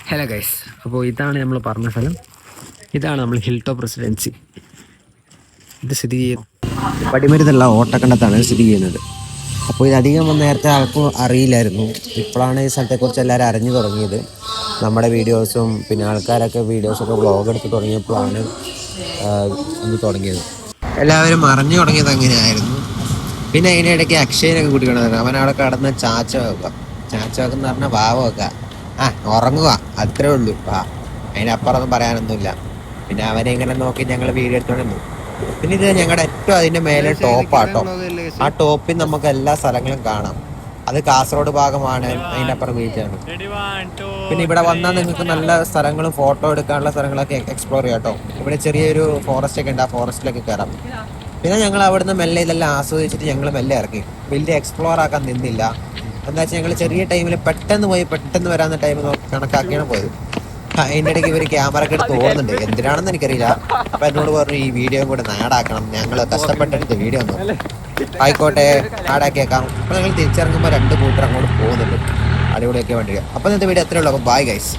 Hello guys, അപ്പോൾ ഇതാണ് നമ്മൾ പറഞ്ഞ സ്ഥലം. ഇതാണ് നമ്മൾ ഹിൽ ടോപ്പ് റെസിഡൻസി. ഇത് സ്ഥിതി ചെയ്യുന്നത് പടിമരുന്നുള്ള ഓട്ടക്കണ്ടത്താണ് സ്ഥിതി ചെയ്യുന്നത്. അപ്പോൾ ഇതധികം നേരത്തെ ആൾക്കും അറിയില്ലായിരുന്നു. ഇപ്പോഴാണ് ഈ സ്ഥലത്തെക്കുറിച്ച് എല്ലാവരും അറിഞ്ഞു തുടങ്ങിയത്. നമ്മുടെ വീഡിയോസും പിന്നെ ആൾക്കാരൊക്കെ വീഡിയോസൊക്കെ വ്ളോഗ് എടുത്ത് തുടങ്ങിയപ്പോഴാണ് ഇത് തുടങ്ങിയത്. എല്ലാവരും അറിഞ്ഞു തുടങ്ങിയത് അങ്ങനെയായിരുന്നു. പിന്നെ അതിനിടയ്ക്ക് അക്ഷയനൊക്കെ കൂട്ടിക്കൊണ്ടു. അവനവിടെ കടന്ന് ചാച്ച വെക്കുന്ന പറഞ്ഞാൽ വാവ വെക്കുക, ഉറങ്ങുക, അത്രേ ഉള്ളൂ. അതിനപ്പുറമൊന്നും പറയാനൊന്നുമില്ല. പിന്നെ അവനെ ഇങ്ങനെ നോക്കി ഞങ്ങൾ വീഡിയോ എടുത്തോണ്ടിരുന്നു. പിന്നെ ഇത് ഞങ്ങളുടെ ഏറ്റവും അതിന്റെ മേലെ ടോപ്പാട്ടോ. ആ ടോപ്പിൽ നമുക്ക് എല്ലാ സ്ഥലങ്ങളും കാണാം. അത് കാസർഗോഡ് ഭാഗമാണ്, അതിന്റെ അപ്പുറം ബീച്ചാണ്. പിന്നെ ഇവിടെ വന്നാൽ നിങ്ങൾക്ക് നല്ല സ്ഥലങ്ങളും ഫോട്ടോ എടുക്കാനുള്ള സ്ഥലങ്ങളൊക്കെ എക്സ്പ്ലോർ ചെയ്യാം കേട്ടോ. ഇവിടെ ചെറിയൊരു ഫോറസ്റ്റ് ഒക്കെ ഉണ്ട്, ആ ഫോറസ്റ്റിലൊക്കെ കയറാം. പിന്നെ ഞങ്ങൾ അവിടുന്ന് മെല്ലെ ഇതെല്ലാം ആസ്വദിച്ചിട്ട് ഞങ്ങൾ മെല്ലെ ഇറക്കി. വലിയ എക്സ്പ്ലോർ ആക്കാൻ നിന്നില്ല. എന്താ വെച്ചാൽ ഞങ്ങൾ ചെറിയ ടൈമിൽ പെട്ടെന്ന് പോയി പെട്ടെന്ന് വരാവുന്ന ടൈം കണക്കാക്കിയാണ് പോയത്. അതിൻ്റെ ഇടയ്ക്ക് ഇവർ ക്യാമറ ഒക്കെ എടുത്ത് പോകുന്നുണ്ട്, എന്തിനാണെന്ന് എനിക്കറിയില്ല. അപ്പൊ എന്നോട് പറഞ്ഞു ഈ വീഡിയോ കൂടെ നാടാക്കണം, ഞങ്ങൾ കഷ്ടപ്പെട്ടെടുത്ത് വീഡിയോ ഒന്നും. ആയിക്കോട്ടെ, നാടാക്കിയേക്കാം. അപ്പൊ ഞങ്ങൾ തിരിച്ചിറങ്ങുമ്പോൾ 2 കൂട്ടർ അങ്ങോട്ട് പോകുന്നുണ്ട്. അടിപൊളിയൊക്കെ വേണ്ടി. അപ്പൊ ഇന്നത്തെ വീഡിയോ അത്രേ ഉള്ളൂ. അപ്പോൾ ബൈ ഗൈസ്.